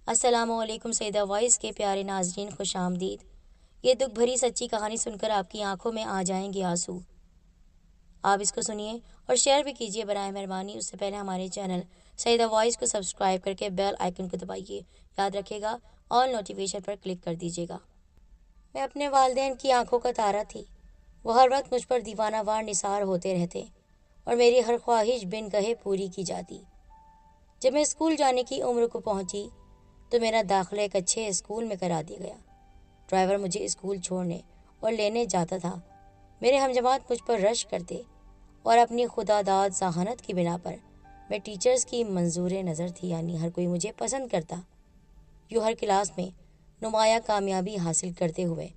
السلام علیکم سیدہ وائس کے پیارے ناظرین، خوش آمدید۔ یہ دکھ بھری سچی کہانی سن کر آپ کی آنکھوں میں آ جائیں گے آنسو۔ آپ اس کو سنیے اور شیئر بھی کیجیے برائے مہربانی۔ اس سے پہلے ہمارے چینل سیدہ وائس کو سبسکرائب کر کے بیل آئیکن کو دبائیے۔ یاد رکھے گا آل نوٹیفیکیشن پر کلک کر دیجیے گا۔ میں اپنے والدین کی آنکھوں کا تارا تھی۔ وہ ہر وقت مجھ پر دیوانہ وار نثار ہوتے رہتے اور میری ہر خواہش بن کہے پوری کی جاتی۔ جب میں اسکول جانے کی عمر کو پہنچی تو میرا داخلہ ایک اچھے اسکول میں کرا دیا گیا۔ ڈرائیور مجھے اسکول چھوڑنے اور لینے جاتا تھا۔ میرے ہمجماعت مجھ پر رش کرتے اور اپنی خدا داد ذہانت کی بنا پر میں ٹیچرز کی منظور نظر تھی، یعنی ہر کوئی مجھے پسند کرتا۔ یوں ہر کلاس میں نمایاں کامیابی حاصل کرتے ہوئے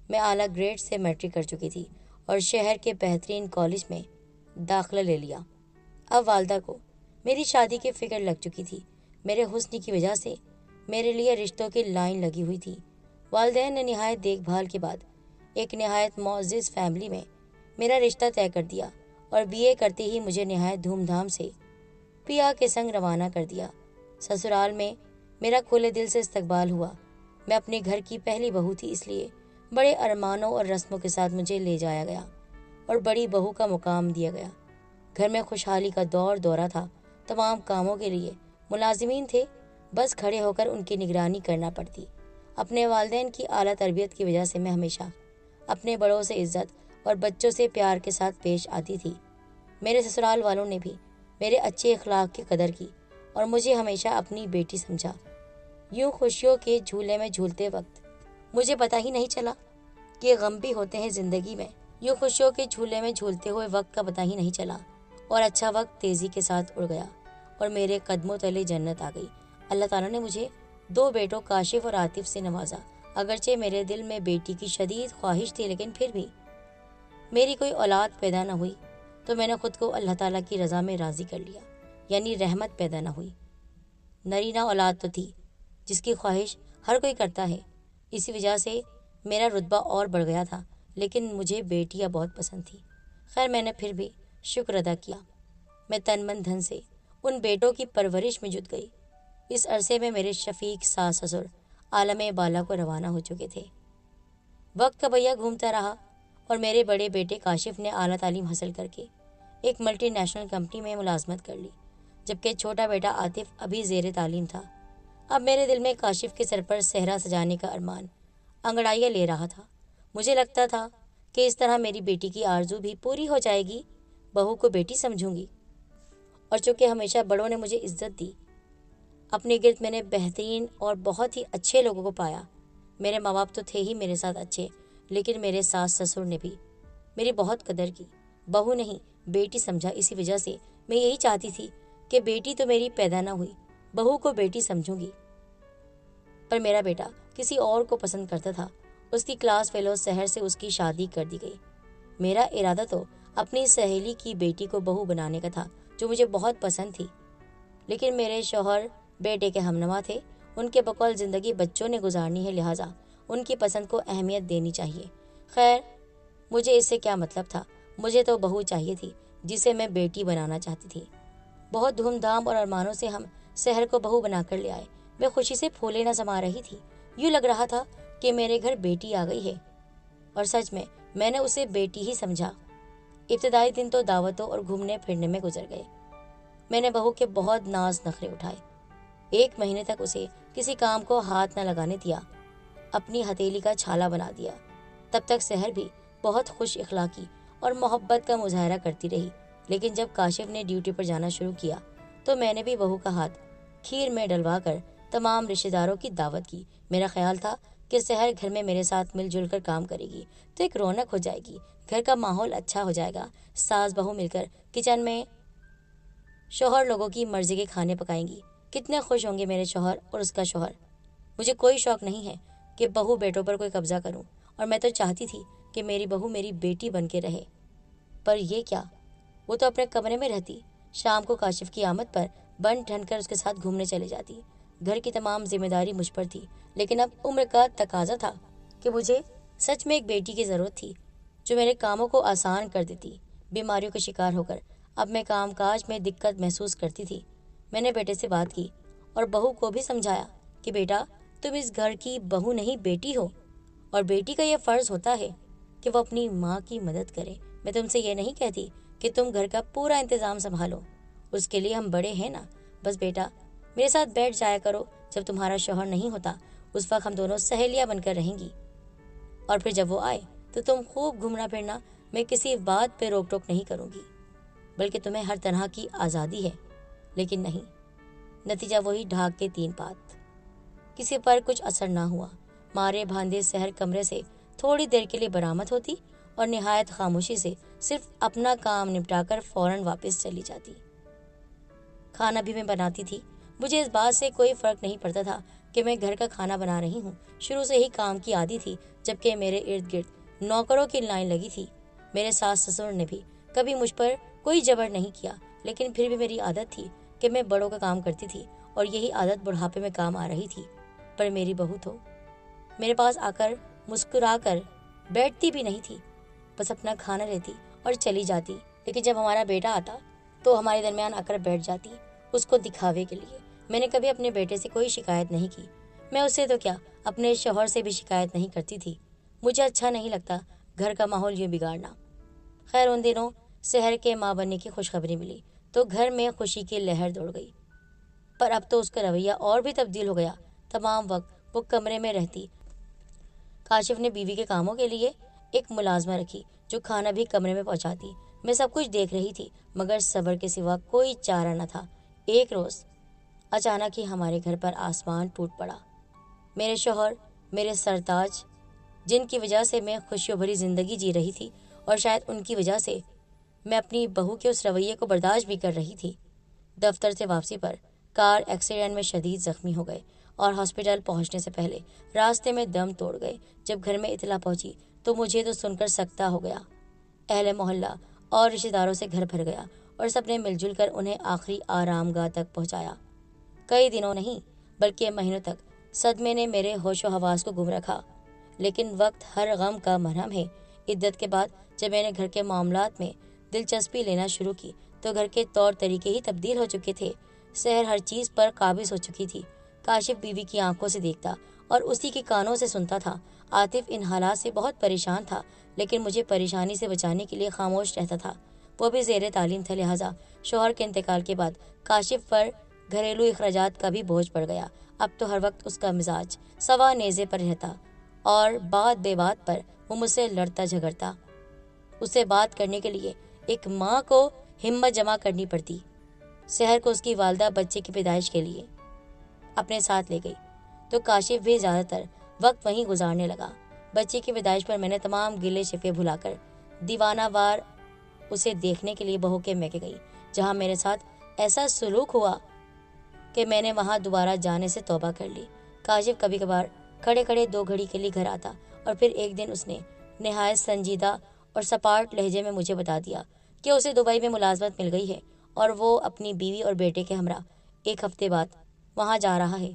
میں اعلیٰ گریڈ سے میٹرک کر چکی تھی اور شہر کے بہترین کالج میں داخلہ لے لیا۔ اب والدہ کو میری شادی کی فکر لگ چکی تھی۔ میرے حسن کی وجہ سے میرے لیے رشتوں کی لائن لگی ہوئی تھی۔ والدین نے نہایت دیکھ بھال کے بعد ایک نہایت معزز فیملی میں میرا رشتہ طے کر دیا اور BA کرتے ہی مجھے نہایت دھوم دھام سے پیا کے سنگ روانہ کر دیا۔ سسرال میں میرا کھلے دل سے استقبال ہوا۔ میں اپنے گھر کی پہلی بہو تھی، اس لیے بڑے ارمانوں اور رسموں کے ساتھ مجھے لے جایا گیا اور بڑی بہو کا مقام دیا گیا۔ گھر میں خوشحالی کا دور دورہ تھا۔ تمام کاموں کے لیے ملازمین تھے، بس کھڑے ہو کر ان کی نگرانی کرنا پڑتی۔ اپنے والدین کی اعلیٰ تربیت کی وجہ سے میں ہمیشہ اپنے بڑوں سے عزت اور بچوں سے پیار کے ساتھ پیش آتی تھی۔ میرے سسرال والوں نے بھی میرے اچھے اخلاق کی قدر کی اور مجھے ہمیشہ اپنی بیٹی سمجھا۔ یوں خوشیوں کے جھولے میں جھولتے وقت مجھے پتہ ہی نہیں چلا کہ غم بھی ہوتے ہیں زندگی میں۔ یوں خوشیوں کے جھولے میں جھولتے ہوئے وقت کا پتہ ہی نہیں چلا اور اچھا وقت تیزی کے ساتھ اڑ گیا اور میرے قدموں تلے جنت آ گئی۔ اللہ تعالیٰ نے مجھے 2 بیٹوں کاشف اور عاطف سے نوازا۔ اگرچہ میرے دل میں بیٹی کی شدید خواہش تھی، لیکن پھر بھی میری کوئی اولاد پیدا نہ ہوئی تو میں نے خود کو اللہ تعالیٰ کی رضا میں راضی کر لیا، یعنی رحمت پیدا نہ ہوئی۔ نرینہ اولاد تو تھی جس کی خواہش ہر کوئی کرتا ہے، اسی وجہ سے میرا رتبہ اور بڑھ گیا تھا، لیکن مجھے بیٹیاں بہت پسند تھی۔ خیر، میں نے پھر بھی شکر ادا کیا۔ میں تن من دھن سے ان بیٹوں کی پرورش میں جٹ گئی۔ اس عرصے میں میرے شفیق ساس سسر عالم بالا کو روانہ ہو چکے تھے۔ وقت کا پہیہ گھومتا رہا اور میرے بڑے بیٹے کاشف نے اعلیٰ تعلیم حاصل کر کے ایک ملٹی نیشنل کمپنی میں ملازمت کر لی، جبکہ چھوٹا بیٹا عاطف ابھی زیر تعلیم تھا۔ اب میرے دل میں کاشف کے سر پر صحرا سجانے کا ارمان انگڑائیاں لے رہا تھا۔ مجھے لگتا تھا کہ اس طرح میری بیٹی کی آرزو بھی پوری ہو جائے گی، بہو کو بیٹی سمجھوں گی۔ اور چونکہ ہمیشہ بڑوں نے مجھے عزت دی، اپنے گرد میں نے بہترین اور بہت ہی اچھے لوگوں کو پایا۔ میرے ماں باپ تو تھے ہی میرے ساتھ اچھے، لیکن میرے ساس سسر نے بھی میری بہت قدر کی۔ بہو نہیں، بیٹی سمجھا۔ اسی وجہ سے میں یہی چاہتی تھی کہ بیٹی تو میری پیدا نہ ہوئی، بہو کو بیٹی سمجھوں گی۔ پر میرا بیٹا کسی اور کو پسند کرتا تھا۔ اس کی کلاس فیلو شہر سے اس کی شادی کر دی گئی۔ میرا ارادہ تو اپنی سہیلی کی بیٹی کو بہو بنانے کا تھا، جو مجھے بہت پسند تھی، لیکن میرے شوہر بیٹے کے ہمنوا تھے۔ ان کے بقول زندگی بچوں نے گزارنی ہے، لہٰذا ان کی پسند کو اہمیت دینی چاہیے۔ خیر، مجھے اس سے کیا مطلب تھا؟ مجھے تو بہو چاہیے تھی جسے میں بیٹی بنانا چاہتی تھی۔ بہت دھوم دھام اور ارمانوں سے ہم شہر کو بہو بنا کر لے آئے۔ میں خوشی سے پھولے نہ سما رہی تھی۔ یوں لگ رہا تھا کہ میرے گھر بیٹی آ گئی ہے، اور سچ میں نے اسے بیٹی ہی سمجھا۔ ابتدائی دن تو دعوتوں اور گھومنے پھرنے میں گزر گئے۔ میں نے بہو کے بہت ناز نخرے اٹھائے۔ 1 مہینے تک اسے کسی کام کو ہاتھ نہ لگانے دیا، اپنی ہتھیلی کا چھالا بنا دیا۔ تب تک سحر بھی بہت خوش اخلاقی اور محبت کا مظاہرہ کرتی رہی، لیکن جب کاشف نے ڈیوٹی پر جانا شروع کیا تو میں نے بھی بہو کا ہاتھ کھیر میں ڈلوا کر تمام رشتہ داروں کی دعوت کی۔ میرا خیال تھا کہ سحر گھر میں میرے ساتھ مل جل کر کام کرے گی تو ایک رونق ہو جائے گی، گھر کا ماحول اچھا ہو جائے گا۔ ساس بہو مل کر کچن میں شوہر لوگوں کی مرضی کے کھانے پکائیں گی۔ کتنے خوش ہوں گے میرے شوہر اور اس کا شوہر۔ مجھے کوئی شوق نہیں ہے کہ بہو بیٹوں پر کوئی قبضہ کروں، اور میں تو چاہتی تھی کہ میری بہو میری بیٹی بن کے رہے۔ پر یہ کیا، وہ تو اپنے کمرے میں رہتی، شام کو کاشف کی آمد پر بن ٹھن کر اس کے ساتھ گھومنے چلے جاتی۔ گھر کی تمام ذمہ داری مجھ پر تھی، لیکن اب عمر کا تقاضا تھا کہ مجھے سچ میں ایک بیٹی کی ضرورت تھی جو میرے کاموں کو آسان کر دیتی۔ بیماریوں کا شکار ہو کر اب میں کام کاج میں دقت محسوس کرتی تھی۔ میں نے بیٹے سے بات کی اور بہو کو بھی سمجھایا کہ بیٹا تم اس گھر کی بہو نہیں بیٹی ہو، اور بیٹی کا یہ فرض ہوتا ہے کہ وہ اپنی ماں کی مدد کرے۔ میں تم سے یہ نہیں کہتی کہ تم گھر کا پورا انتظام سنبھالو، اس کے لیے ہم بڑے ہیں نا۔ بس بیٹا میرے ساتھ بیٹھ جایا کرو، جب تمہارا شوہر نہیں ہوتا اس وقت ہم دونوں سہیلیاں بن کر رہیں گی، اور پھر جب وہ آئے تو تم خوب گھومنا پھرنا، میں کسی بات پہ روک ٹوک نہیں کروں گی، بلکہ تمہیں ہر طرح کی آزادی ہے۔ لیکن نہیں، نتیجہ وہی ڈھاک کے 3 پات۔ کسی پر کچھ اثر نہ ہوا۔ مارے بھاندے سحر کمرے سے تھوڑی دیر کے لیے برآمد ہوتی اور نہایت خاموشی سے صرف اپنا کام نپٹا کر فوراً واپس چلی جاتی۔ کھانا بھی میں بناتی تھی۔ مجھے اس بات سے کوئی فرق نہیں پڑتا تھا کہ میں گھر کا کھانا بنا رہی ہوں، شروع سے ہی کام کی عادی تھی، جبکہ میرے ارد گرد نوکروں کی لائن لگی تھی۔ میرے ساس سسر نے بھی کبھی مجھ پر کوئی جبر نہیں کیا، لیکن پھر بھی میری عادت تھی کہ میں بڑوں کا کام کرتی تھی، اور یہی عادت بڑھاپے میں کام آ رہی تھی۔ پر میری بہو تو میرے پاس آ کر مسکرا کر بیٹھتی بھی نہیں تھی، بس اپنا کھانا لیتی اور چلی جاتی۔ لیکن جب ہمارا بیٹا آتا تو ہمارے درمیان آ کر بیٹھ جاتی، اس کو دکھاوے کے لیے۔ میں نے کبھی اپنے بیٹے سے کوئی شکایت نہیں کی، میں اس سے تو کیا اپنے شوہر سے بھی شکایت نہیں کرتی تھی۔ مجھے اچھا نہیں لگتا گھر کا ماحول یوں بگاڑنا۔ خیر ان دنوں سحر کے ماں بننے کی خوشخبری ملی تو گھر میں خوشی کی لہر دوڑ گئی، پر اب تو اس کا رویہ اور بھی تبدیل ہو گیا۔ تمام وقت وہ کمرے میں رہتی۔ کاشف نے بیوی کے کاموں کے لیے ایک ملازمہ رکھی جو کھانا بھی کمرے میں پہنچاتی۔ میں سب کچھ دیکھ رہی تھی، مگر صبر کے سوا کوئی چارہ نہ تھا۔ ایک روز اچانک ہی ہمارے گھر پر آسمان ٹوٹ پڑا۔ میرے شوہر، میرے سرتاج، جن کی وجہ سے میں خوشیوں بھری زندگی جی رہی تھی، اور شاید ان کی وجہ سے میں اپنی بہو کے اس رویے کو برداشت بھی کر رہی تھی، دفتر سے واپسی پر کار ایکسیڈنٹ میں شدید زخمی ہو گئے اور ہاسپٹل پہنچنے سے پہلے راستے میں دم توڑ گئے۔ جب گھر میں اطلاع پہنچی تو مجھے تو سن کر سکتہ ہو گیا۔ اہل محلہ اور رشتہ داروں سے گھر بھر گیا، اور سب نے مل جل کر انہیں آخری آرام گاہ تک پہنچایا۔ کئی دنوں نہیں بلکہ مہینوں تک صدمے نے میرے ہوش و حواس کو گم رکھا، لیکن وقت ہر غم کا مرہم ہے۔ عدت کے بعد جب میں نے گھر کے معاملات میں دلچسپی لینا شروع کی تو گھر کے طور طریقے ہی تبدیل ہو چکے تھے۔ سحر ہر چیز پر قابض ہو چکی تھی۔ کاشف بیوی کی آنکھوں سے دیکھتا اور اسی کے کانوں سے سنتا تھا۔ عاطف ان حالات سے بہت پریشان تھا، لیکن مجھے پریشانی سے بچانے کے لیے خاموش رہتا تھا۔ وہ بھی زیر تعلیم تھا، لہٰذا شوہر کے انتقال کے بعد کاشف پر گھریلو اخراجات کا بھی بوجھ پڑ گیا۔ اب تو ہر وقت اس کا مزاج سوا نیزے پر رہتا، اور بات بے بات پر وہ مجھ سے لڑتا جھگڑتا۔ اس سے بات کرنے کے لیے ایک ماں کو ہمت جمع کرنی پڑتی۔ سحر کو اس کی والدہ بچے کی پیدائش کے لیے اپنے ساتھ لے گئی تو کاشف بھی زیادہ تر وقت وہیں گزارنے لگا۔ بچے کی پیدائش پر میں نے تمام گلے شکوے بھلا کر دیوانہ وار اسے دیکھنے کے لیے بہو کے میکے گئی، جہاں میرے ساتھ ایسا سلوک ہوا کہ میں نے وہاں دوبارہ جانے سے توبہ کر لی۔ کاشف کبھی کبھار کھڑے کھڑے 2 گھڑی کے لیے گھر آتا، اور پھر ایک دن اس نے نہایت سنجیدہ اور سپاٹ لہجے میں مجھے بتا دیا کہ اسے دبئی میں ملازمت مل گئی ہے، اور وہ اپنی بیوی اور بیٹے کے ہمراہ 1 ہفتے بعد وہاں جا رہا ہے۔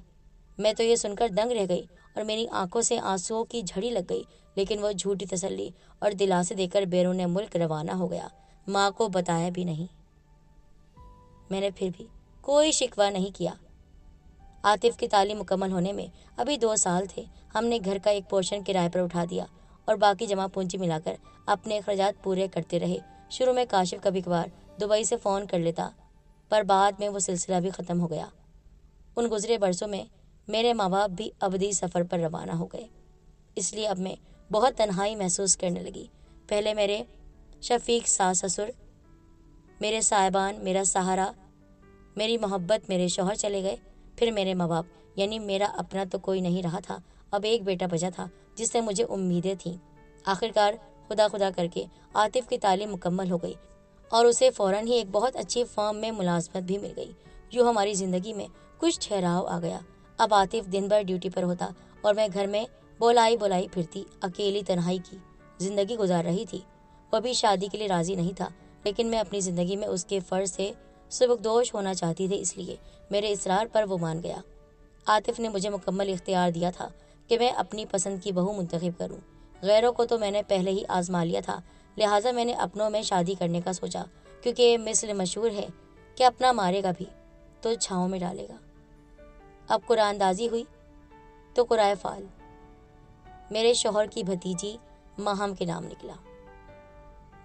میں تو یہ سن کر دنگ رہ گئی اور میری آنکھوں سے آنسوؤں کی جھڑی لگ گئی، لیکن وہ جھوٹی تسلی اور دلاسے دے کر بیرون ملک روانہ ہو گیا، ماں کو بتایا بھی نہیں۔ میں نے پھر بھی کوئی شکوہ نہیں کیا۔ عاطف کی تعلیم مکمل ہونے میں ابھی 2 سال تھے۔ ہم نے گھر کا ایک پورشن کرائے پر اٹھا دیا اور باقی جمع پونجی ملا کر اپنے اخراجات پورے کرتے رہے۔ شروع میں کاشف کبھی کبھار دبئی سے فون کر لیتا، پر بعد میں وہ سلسلہ بھی ختم ہو گیا۔ ان گزرے برسوں میں میرے ماں باپ بھی ابدی سفر پر روانہ ہو گئے، اس لیے اب میں بہت تنہائی محسوس کرنے لگی۔ پہلے میرے شفیق ساس سسر، میرے صاحبان، میرا سہارا، میری محبت، میرے شوہر چلے گئے، پھر میرے ماں باپ، یعنی میرا اپنا تو کوئی نہیں رہا تھا۔ اب ایک بیٹا بچا تھا جس سے مجھے امیدیں تھیں۔ آخرکار خدا خدا کر کے عاطف کی تعلیم مکمل ہو گئی اور اسے فوراً ہی ایک بہت اچھی فرم میں ملازمت بھی مل گئی۔ یوں ہماری زندگی میں کچھ ٹھہراؤ آ گیا۔ اب عاطف دن بھر ڈیوٹی پر ہوتا اور میں گھر میں بولائی پھرتی اکیلی تنہائی کی زندگی گزار رہی تھی۔ وہ بھی شادی کے لیے راضی نہیں تھا، لیکن میں اپنی زندگی میں اس کے فرض سے سبکدوش ہونا چاہتی تھی، اس لیے میرے اصرار پر وہ مان گیا۔ عاطف نے مجھے مکمل اختیار دیا تھا کہ میں اپنی پسند کی بہو منتخب کروں۔ غیروں کو تو میں نے پہلے ہی آزما لیا تھا، لہٰذا میں نے اپنوں میں شادی کرنے کا سوچا، کیونکہ مثل مشہور ہے کہ اپنا مارے گا بھی تو چھاؤں میں ڈالے گا۔ اب قرآن اندازی ہوئی تو قرائے فال میرے شوہر کی بھتیجی ماہم کے نام نکلا۔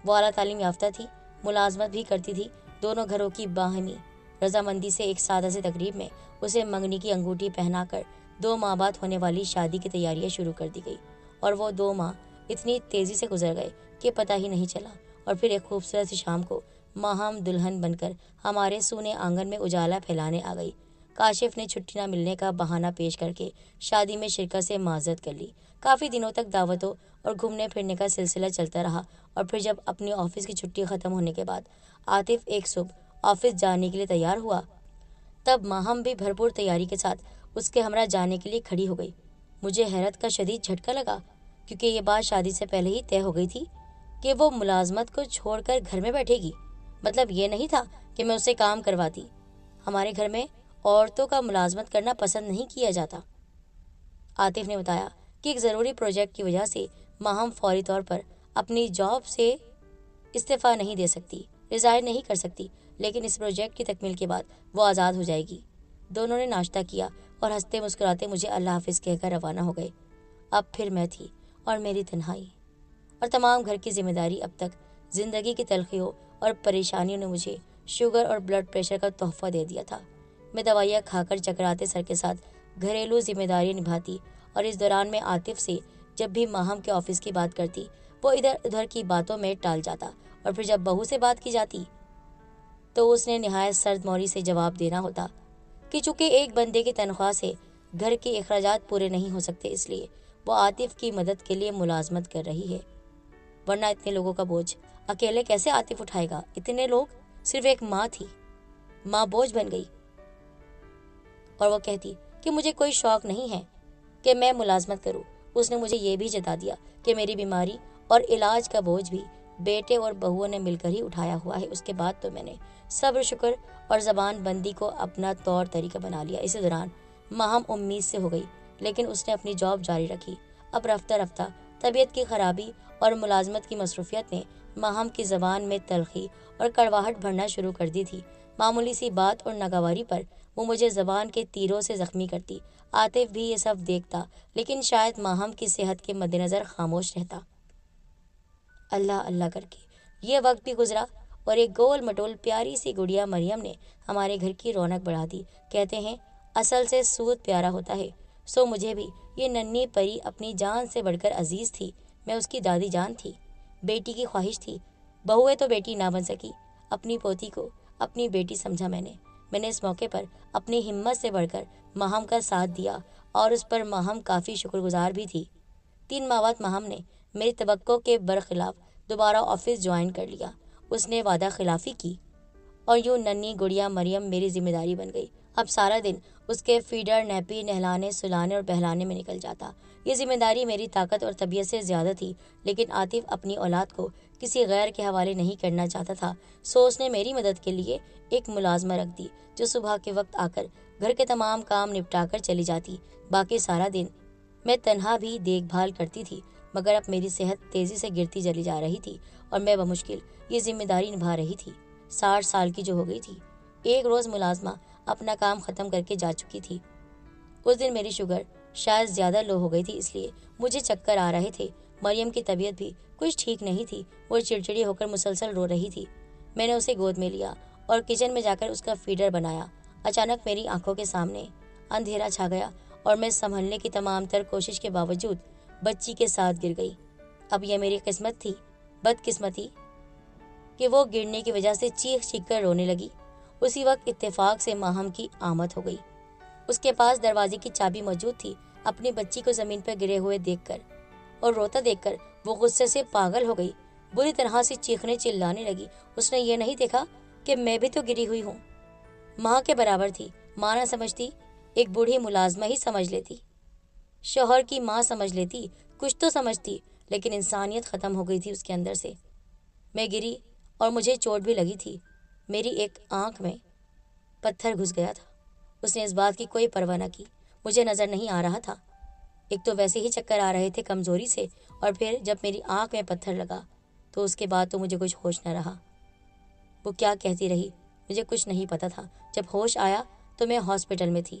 وہ اعلیٰ تعلیم یافتہ تھی، ملازمت بھی کرتی تھی۔ دونوں گھروں کی باہمی رضامندی سے ایک سادہ سی تقریب میں اسے منگنی کی انگوٹھی پہنا کر 2 ماہ بعد ہونے والی شادی کی تیاریاں شروع کر دی گئی، اور وہ 2 ماہ اتنی تیزی سے گزر گئے کہ پتہ ہی نہیں چلا۔ اور پھر ایک خوبصورت سی شام کو ماہم دلہن بن کر ہمارے سونے آنگن میں اجالا پھیلانے آ گئی۔ کاشف نے چھٹی نہ ملنے کا بہانہ پیش کر کے شادی میں شرکت سے معذرت کر لی۔ کافی دنوں تک دعوتوں اور گھومنے پھرنے کا سلسلہ چلتا رہا، اور پھر جب اپنی آفس کی چھٹی ختم ہونے کے بعد عاطف ایک صبح آفس جانے کے لیے تیار ہوا، تب ماہم بھی بھرپور تیاری کے ساتھ اس کے ہمراہ جانے کے لیے کھڑی ہو گئی۔ مجھے حیرت کا شدید جھٹکا لگا، کیونکہ یہ بات شادی سے پہلے ہی طے ہو گئی تھی کہ وہ ملازمت کو چھوڑ کر گھر میں بیٹھے گی۔ مطلب یہ نہیں تھا کہ میں اسے کام کرواتی۔ ہمارے گھر میں عورتوں کا ملازمت کرنا پسند نہیں کیا جاتا۔ عاطف نے بتایا کہ ایک ضروری پروجیکٹ کی وجہ سے ماہم فوری طور پر اپنی جاب سے استعفیٰ نہیں دے سکتی، ریزائن نہیں کر سکتی، لیکن اس پروجیکٹ کی تکمیل کے بعد وہ آزاد ہو جائے گی۔ دونوں نے ناشتہ کیا اور ہنستے مسکراتے مجھے اللہ حافظ کہہ کر روانہ ہو گئے۔ اب پھر میں تھی اور میری تنہائی اور تمام گھر کی ذمہ داری۔ اب تک زندگی کی تلخیوں اور پریشانیوں نے مجھے شوگر اور بلڈ پریشر کا تحفہ دے دیا تھا۔ میں دوائیاں کھا کر چکراتے سر کے ساتھ گھریلو ذمہ داریاں نبھاتی، اور اس دوران میں عاطف سے جب بھی ماہم کے آفس کی بات کرتی، وہ ادھر ادھر کی باتوں میں ٹال جاتا، اور پھر جب بہو سے بات کی جاتی تو اس نے نہایت سرد موری سے جواب دینا ہوتا کہ چونکہ ایک بندے کی تنخواہ سے گھر کے اخراجات پورے نہیں ہو سکتے، اس لیے وہ عاطف کی مدد کے لیے ملازمت کر رہی ہے، ورنہ اتنے لوگوں کا بوجھ اکیلے کیسے عاطف اٹھائے گا؟ اتنے لوگ، صرف ایک ماں تھی۔ ماں بوجھ بن گئی، اور وہ کہتی کہ مجھے کوئی شوق نہیں ہے کہ میں ملازمت کروں۔ اس نے مجھے یہ بھی جتا دیا کہ میری بیماری اور علاج کا بوجھ بھی بیٹے اور بہوؤں نے مل کر ہی اٹھایا ہوا ہے۔ اس کے بعد تو میں نے صبر، شکر اور زبان بندی کو اپنا طور طریقہ بنا لیا۔ اسی دوران ماہم امید سے ہو گئی، لیکن اس نے اپنی جاب جاری رکھی۔ اب رفتہ رفتہ طبیعت کی خرابی اور ملازمت کی مصروفیت نے ماہم کی زبان میں تلخی اور کڑواہٹ بھرنا شروع کر دی تھی۔ معمولی سی بات اور ناگواری پر وہ مجھے زبان کے تیروں سے زخمی کرتی۔ عاطف بھی یہ سب دیکھتا، لیکن شاید ماہم کی صحت کے مد نظر خاموش رہتا۔ اللہ اللہ کر کے یہ وقت بھی گزرا، اور ایک گول مٹول پیاری سی گڑیا مریم نے ہمارے گھر کی رونق بڑھا دی۔ کہتے ہیں اصل سے سود پیارا ہوتا ہے، سو مجھے بھی یہ ننھی پری اپنی جان سے بڑھ کر عزیز تھی۔ میں اس کی دادی جان تھی، بیٹی کی خواہش تھی۔ بہویں تو بیٹی نہ بن سکی، اپنی پوتی کو اپنی بیٹی سمجھا میں نے اس موقع پر اپنی ہمت سے بڑھ کر ماہم کا ساتھ دیا، اور اس پر ماہم کافی شکر گزار بھی تھی۔ 3 ماہ بعد ماہم نے میری توقع کے برخلاف دوبارہ آفس جوائن کر لیا۔ اس نے وعدہ خلافی کی، اور یوں ننھی گڑیا مریم میری ذمہ داری بن گئی۔ اب سارا دن اس کے فیڈر، نیپی، نہلانے، سلانے اور بہلانے میں نکل جاتا۔ یہ ذمہ داری میری طاقت اور طبیعت سے زیادہ تھی، لیکن عاطف اپنی اولاد کو کسی غیر کے حوالے نہیں کرنا چاہتا تھا، سو اس نے میری مدد کے لیے ایک ملازمہ رکھ دی، جو صبح کے وقت آ کر گھر کے تمام کام نپٹا کر چلی جاتی۔ باقی سارا دن میں تنہا بھی دیکھ بھال کرتی تھی، مگر اب میری صحت تیزی سے گرتی چلی جا رہی تھی، اور میں بمشکل یہ ذمہ داری نبھا رہی تھی۔ 60 سال کی جو ہو گئی تھی۔ ایک روز ملازمہ اپنا کام ختم کر کے جا چکی تھی۔ اس دن میری شوگر شاید زیادہ لو ہو گئی تھی، اس لیے مجھے چکر آ رہے تھے۔ مریم کی طبیعت بھی کچھ ٹھیک نہیں تھی، وہ چڑچڑی ہو کر مسلسل رو رہی تھی۔ میں نے اسے گود میں لیا اور کچن میں جا کر اس کا فیڈر بنایا۔ اچانک میری آنکھوں کے سامنے اندھیرا چھا گیا، اور میں سنبھلنے کی تمام تر کوشش کے باوجود بچی کے ساتھ گر گئی۔ اب یہ میری قسمت تھی، بدقسمتی، کہ وہ گرنے کی وجہ سے چیخ چیخ کر رونے لگی۔ اسی وقت اتفاق سے ماہم کی آمد ہو گئی۔ اس کے پاس دروازے کی چابی موجود تھی۔ اپنی بچی کو زمین پر گرے ہوئے دیکھ کر اور روتا دیکھ کر وہ غصے سے پاگل ہو گئی، بری طرح سے چیخنے چلانے لگی۔ اس نے یہ نہیں دیکھا کہ میں بھی تو گری ہوئی ہوں، ماں کے برابر تھی۔ ماں نہ سمجھتی، ایک بوڑھی ملازمہ ہی سمجھ لیتی، شوہر کی ماں سمجھ لیتی، کچھ تو سمجھتی، لیکن انسانیت ختم ہو گئی تھی اس کے اندر سے۔ میں گری اور مجھے چوٹ بھی لگی تھی۔ میری ایک آنکھ میں پتھر گھس گیا تھا۔ اس نے اس بات کی کوئی پرواہ نہ کی، مجھے نظر نہیں آ رہا تھا۔ ایک تو ویسے ہی چکر آ رہے تھے کمزوری سے، اور پھر جب میری آنکھ میں پتھر لگا تو اس کے بعد تو مجھے کچھ ہوش نہ رہا۔ وہ کیا کہتی رہی مجھے کچھ نہیں پتا تھا۔ جب ہوش آیا تو میں ہاسپٹل میں تھی۔